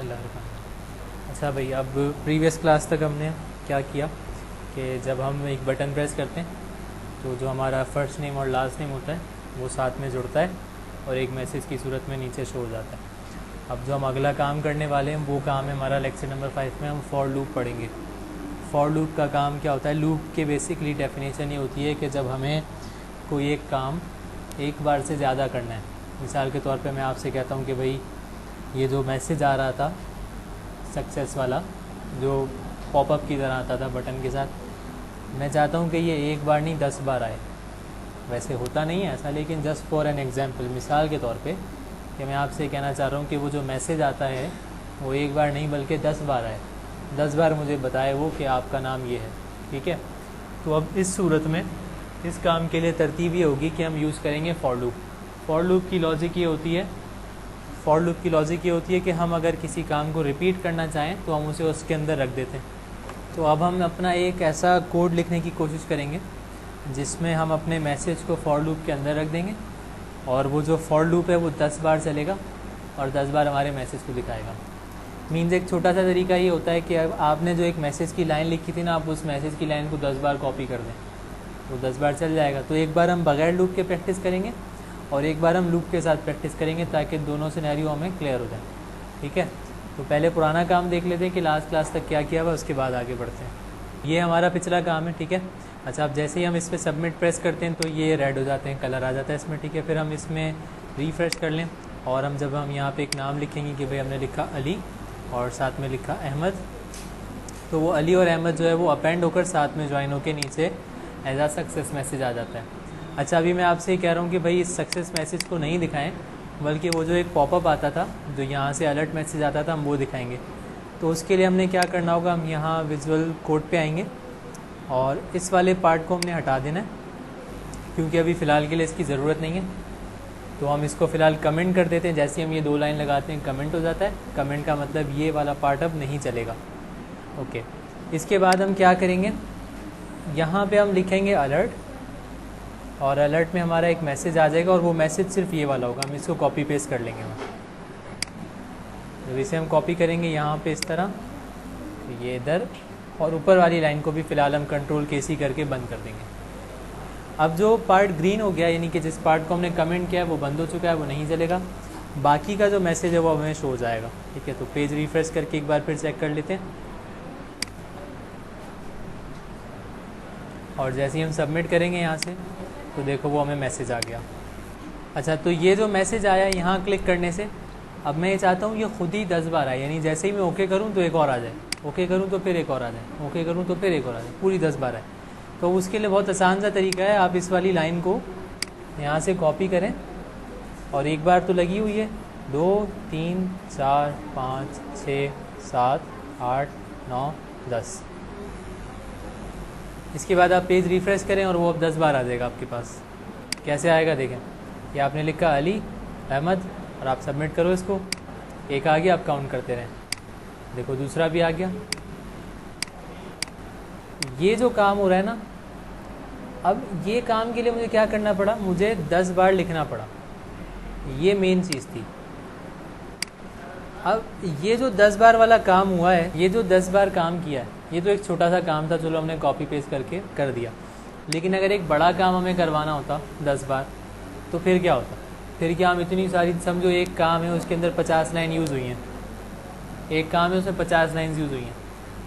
बिस्मिल्लाहिर्रहमानिर्रहीम। अच्छा भाई, अब प्रीवियस क्लास तक हमने क्या किया कि जब हम एक बटन प्रेस करते हैं तो जो हमारा फ़र्स्ट नेम और लास्ट नेम होता है वो साथ में जुड़ता है और एक मैसेज की सूरत में नीचे शो हो जाता है। अब जो हम अगला काम करने वाले हैं वो काम है हमारा लेक्चर नंबर 5 में हम फॉर लूप पढ़ेंगे। फॉर लूप का काम क्या होता है? लूप के बेसिकली डेफिनेशन ये होती है कि जब हमें कोई एक काम एक बार से ज़्यादा करना है। मिसाल के तौर पे मैं आपसे कहता हूँ कि भाई ये जो मैसेज आ रहा था सक्सेस वाला, जो पॉपअप की तरह आता था बटन के साथ, मैं चाहता हूँ कि ये एक बार नहीं 10 बार आए। वैसे होता नहीं है ऐसा, लेकिन जस्ट फॉर एन एग्जांपल, मिसाल के तौर पे कि मैं आपसे कहना चाह रहा हूँ कि वो जो मैसेज आता है वो एक बार नहीं बल्कि 10 बार आए। 10 बार मुझे बताए वो कि आपका नाम ये है, ठीक है। तो अब इस सूरत में इस काम के लिए तरतीब ये होगी कि हम यूज़ करेंगे फॉर लूप। फॉर लूप की लॉजिक ये होती है कि हम अगर किसी काम को रिपीट करना चाहें तो हम उसे उसके अंदर रख देते हैं। तो अब हम अपना एक ऐसा कोड लिखने की कोशिश करेंगे जिसमें हम अपने मैसेज को फॉर लूप के अंदर रख देंगे और वो जो फॉर लूप है वो 10 बार चलेगा और 10 बार हमारे मैसेज को दिखाएगा। मीन्स एक छोटा सा तरीका ये होता है कि अब आपने जो एक मैसेज की लाइन लिखी थी ना, आप उस मैसेज की लाइन को 10 बार कॉपी कर दें तो 10 बार चल जाएगा। तो एक बार हम बगैर लूप के प्रैक्टिस करेंगे और एक बार हम लूप के साथ प्रैक्टिस करेंगे ताकि दोनों सिनेरियो हमें क्लियर हो जाए, ठीक है। तो पहले पुराना काम देख लेते हैं कि लास्ट क्लास तक क्या किया हुआ, उसके बाद आगे बढ़ते हैं। ये हमारा पिछला काम है, ठीक है। अच्छा, अब जैसे ही हम इस पर सबमिट प्रेस करते हैं तो ये रेड हो जाते हैं, कलर आ जाता है इसमें, ठीक है। फिर हम इसमें रिफ़्रेश कर लें और हम यहाँ पे एक नाम लिखेंगे कि भाई हमने लिखा अली और साथ में लिखा अहमद, तो वो अली और अहमद जो है वो अपेंड होकर साथ में ज्वाइन होकर नीचे एज आ सक्सेस मैसेज आ जाता है। अच्छा, अभी मैं आपसे ये कह रहा हूँ कि भाई इस सक्सेस मैसेज को नहीं दिखाएं, बल्कि वो जो एक पॉपअप आता था जो यहाँ से अलर्ट मैसेज आता था हम वो दिखाएंगे। तो उसके लिए हमने क्या करना होगा, हम यहाँ विजुअल कोड पे आएंगे और इस वाले पार्ट को हमने हटा देना है क्योंकि अभी फ़िलहाल के लिए इसकी ज़रूरत नहीं है। तो हम इसको फ़िलहाल कमेंट कर देते हैं। जैसे हम ये 2 लाइन लगाते हैं कमेंट हो जाता है। कमेंट का मतलब ये वाला पार्ट अब नहीं चलेगा, ओके। इसके बाद हम क्या करेंगे, यहाँ पे हम लिखेंगे अलर्ट और अलर्ट में हमारा एक मैसेज आ जाएगा और वो मैसेज सिर्फ ये वाला होगा। हम इसको कॉपी पेस्ट कर लेंगे। जब इसे हम कॉपी करेंगे यहाँ पे इस तरह, तो ये इधर, और ऊपर वाली लाइन को भी फ़िलहाल हम Ctrl+C करके बंद कर देंगे। अब जो पार्ट ग्रीन हो गया, यानी कि जिस पार्ट को हमने कमेंट किया है वो बंद हो चुका है, वो नहीं चलेगा। बाकी का जो मैसेज है वो हमें शो हो जाएगा, ठीक है। तो पेज रिफ्रेश करके एक बार फिर चेक कर लेते हैं और जैसे ही हम सबमिट करेंगे यहाँ से तो देखो वो हमें मैसेज आ गया। अच्छा, तो ये जो मैसेज आया यहाँ क्लिक करने से, अब मैं ये चाहता हूँ ये खुद ही 10 बार आए, यानी जैसे ही मैं ओके करूँ तो एक और आ जाए, ओके करूँ तो फिर एक और आ जाए, ओके करूँ तो फिर एक और आ जाए, पूरी 10 बार आए। तो उसके लिए बहुत आसान सा तरीका है, आप इस वाली लाइन को यहाँ से कॉपी करें और एक बार तो लगी हुई है, 2 3 4 5 6 7 8 9 10। इसके बाद आप पेज रिफ़्रेश करें और वो अब 10 बार आ जाएगा आपके पास। कैसे आएगा देखें, ये आपने लिखा अली अहमद और आप सबमिट करो इसको, एक आ गया, आप काउंट करते रहें, देखो दूसरा भी आ गया। ये जो काम हो रहा है ना, अब ये काम के लिए मुझे क्या करना पड़ा, मुझे 10 बार लिखना पड़ा, ये मेन चीज़ थी। अब ये जो 10 बार वाला काम हुआ है, ये जो 10 बार काम किया है, ये तो एक छोटा सा काम था, चलो हमने कॉपी पेस्ट करके कर दिया। लेकिन अगर एक बड़ा काम हमें करवाना होता 10 बार, तो फिर क्या होता? फिर क्या हम इतनी सारी, समझो एक काम है उसके अंदर 50 लाइन यूज़ हुई हैं, एक काम है उसमें 50 लाइन यूज़ हुई हैं।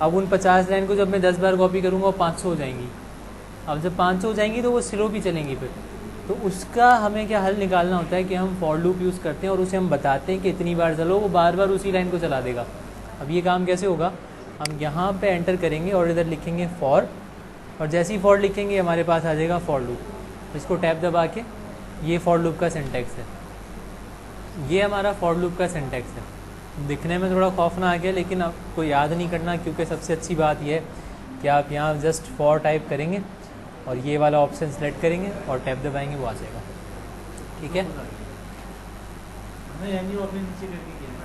अब उन 50 लाइन को जब मैं 10 बार कॉपी करूँगा वो 500 हो जाएंगी। अब जब 500 हो जाएंगी तो वो स्लो भी चलेंगी फिर। तो उसका हमें क्या हल निकालना होता है कि हम फॉर लूप यूज़ करते हैं और उसे हम बताते हैं कि इतनी बार चलो, वो बार बार उसी लाइन को चला देगा। अब ये काम कैसे होगा, हम यहाँ पे एंटर करेंगे और इधर लिखेंगे फॉर, और जैसे ही फॉर लिखेंगे हमारे पास आ जाएगा फॉर लूप। इसको टैब दबा के, ये फॉर लूप का सिंटैक्स है, ये हमारा फॉर लूप का सिंटैक्स है। दिखने में थोड़ा खौफ ना आ गया, लेकिन आपको याद नहीं करना, क्योंकि सबसे अच्छी बात यह है कि आप यहाँ जस्ट फॉर टाइप करेंगे और ये वाला ऑप्शन सेलेक्ट करेंगे और टैब दबाएंगे, वो आ जाएगा, ठीक है।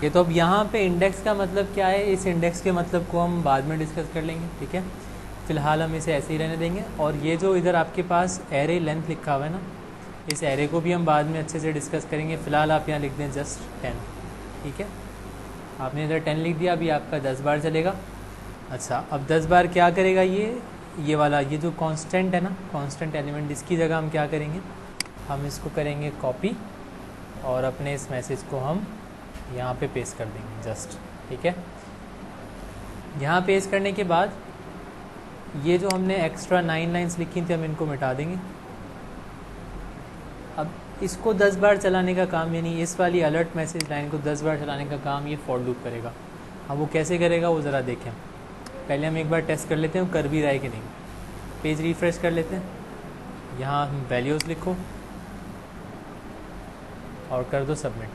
ये तो अब यहाँ पे इंडेक्स का मतलब क्या है, इस इंडेक्स के मतलब को हम बाद में डिस्कस कर लेंगे, ठीक है। फ़िलहाल हम इसे ऐसे ही रहने देंगे। और ये जो इधर आपके पास एरे लेंथ लिखा हुआ है ना, इस एरे को भी हम बाद में अच्छे से डिस्कस करेंगे। फ़िलहाल आप यहाँ लिख दें जस्ट 10, ठीक है। आपने इधर 10 लिख दिया, अभी आपका 10 बार चलेगा। अच्छा, अब 10 बार क्या करेगा ये वाला, ये जो कांस्टेंट है ना, कांस्टेंट एलिमेंट, इसकी जगह हम क्या करेंगे, हम इसको करेंगे कॉपी और अपने इस मैसेज को हम यहाँ पे पेस्ट कर देंगे जस्ट। ठीक है, यहाँ पेस्ट करने के बाद ये जो हमने एक्स्ट्रा 9 लाइन्स लिखी थी हम इनको मिटा देंगे। अब इसको 10 बार चलाने का काम, यानी इस वाली अलर्ट मैसेज लाइन को 10 बार चलाने का काम ये फॉर लूप करेगा। अब वो कैसे करेगा वो ज़रा देखें। पहले हम एक बार टेस्ट कर लेते हैं कर भी रहा है कि नहीं। पेज रिफ्रेश कर लेते हैं, यहाँ हम वैल्यूज़ लिखो और कर दो सबमिट।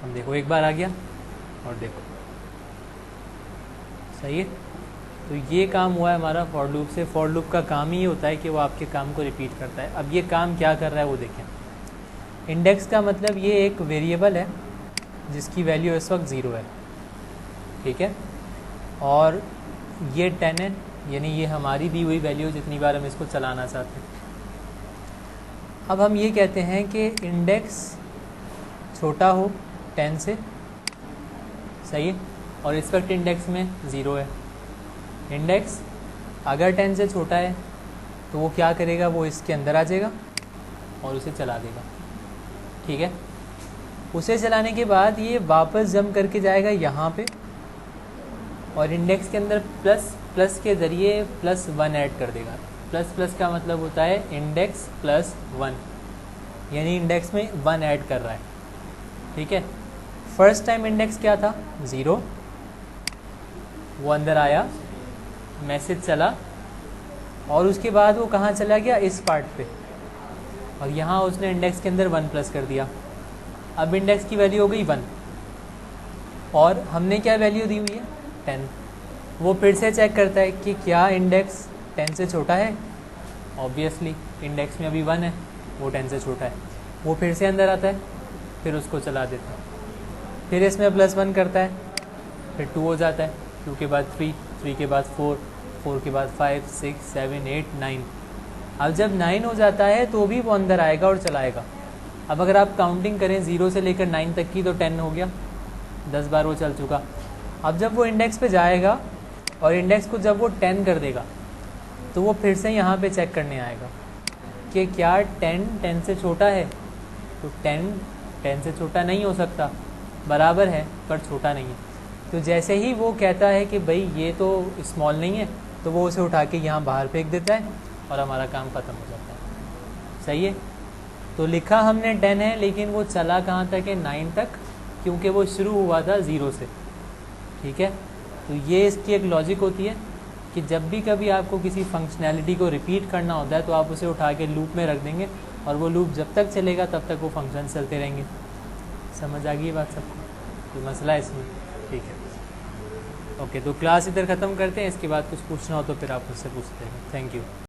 हम देखो एक बार आ गया और देखो सही है। तो ये काम हुआ है हमारा फॉर लूप से। फॉर लूप का काम ही होता है कि वो आपके काम को रिपीट करता है। अब ये काम क्या कर रहा है वो देखें। इंडेक्स का मतलब ये एक वेरिएबल है जिसकी वैल्यू इस वक्त 0 है। ठीक है, और ये 10 है, यानी ये हमारी दी हुई वैल्यू जितनी बार हम इसको चलाना चाहते हैं। अब हम ये कहते हैं कि इंडेक्स छोटा हो 10 से, सही है, और इस वक्त इंडेक्स में 0 है। इंडेक्स अगर 10 से छोटा है तो वो क्या करेगा, वो इसके अंदर आ जाएगा और उसे चला देगा। ठीक है, उसे चलाने के बाद ये वापस जंप करके जाएगा यहाँ पे और इंडेक्स के अंदर प्लस प्लस के ज़रिए +1 ऐड कर देगा। प्लस प्लस का मतलब होता है इंडेक्स +1, यानी इंडेक्स में 1 ऐड कर रहा है। ठीक है, फर्स्ट टाइम इंडेक्स क्या था 0, वो अंदर आया, मैसेज चला और उसके बाद वो कहाँ चला गया, इस पार्ट पे, और यहाँ उसने इंडेक्स के अंदर 1 प्लस कर दिया। अब इंडेक्स की वैल्यू हो गई 1 और हमने क्या वैल्यू दी हुई है 10। वो फिर से चेक करता है कि क्या इंडेक्स 10 से छोटा है। ऑब्वियसली इंडेक्स में अभी 1 है, वो 10 से छोटा है। वो फिर से अंदर आता है, फिर उसको चला देता है, फिर इसमें +1 करता है, फिर 2 हो जाता है, 2 के बाद 3, 3 के बाद 4, 4 के बाद 5, 6, 7, 8, 9। अब जब 9 हो जाता है तो भी वो अंदर आएगा और चलाएगा। अब अगर आप काउंटिंग करें 0 से लेकर 9 तक की तो 10 हो गया, 10 बार वो चल चुका। अब जब वो इंडेक्स पे जाएगा और इंडेक्स को जब वो 10 कर देगा तो वो फिर से यहाँ पे चेक करने आएगा कि क्या 10 से छोटा है। तो 10 से छोटा नहीं हो सकता, बराबर है पर छोटा नहीं है। तो जैसे ही वो कहता है कि भाई ये तो स्मॉल नहीं है, तो वो उसे उठा के यहाँ बाहर फेंक देता है और हमारा काम ख़त्म हो जाता है। सही है, तो लिखा हमने 10 है लेकिन वो चला कहाँ तक है, 9 तक, क्योंकि वो शुरू हुआ था 0 से। ठीक है, तो ये इसकी एक लॉजिक होती है कि जब भी कभी आपको किसी फंक्शनैलिटी को रिपीट करना होता है तो आप उसे उठा के लूप में रख देंगे और वो लूप जब तक चलेगा तब तक वो फंक्शन चलते रहेंगे। समझ आ गई बात सबको? कोई मसला है इसमें? ठीक है, ओके। तो क्लास इधर ख़त्म करते हैं, इसके बाद कुछ पूछना हो तो फिर आप मुझसे पूछते हैं। Thank you.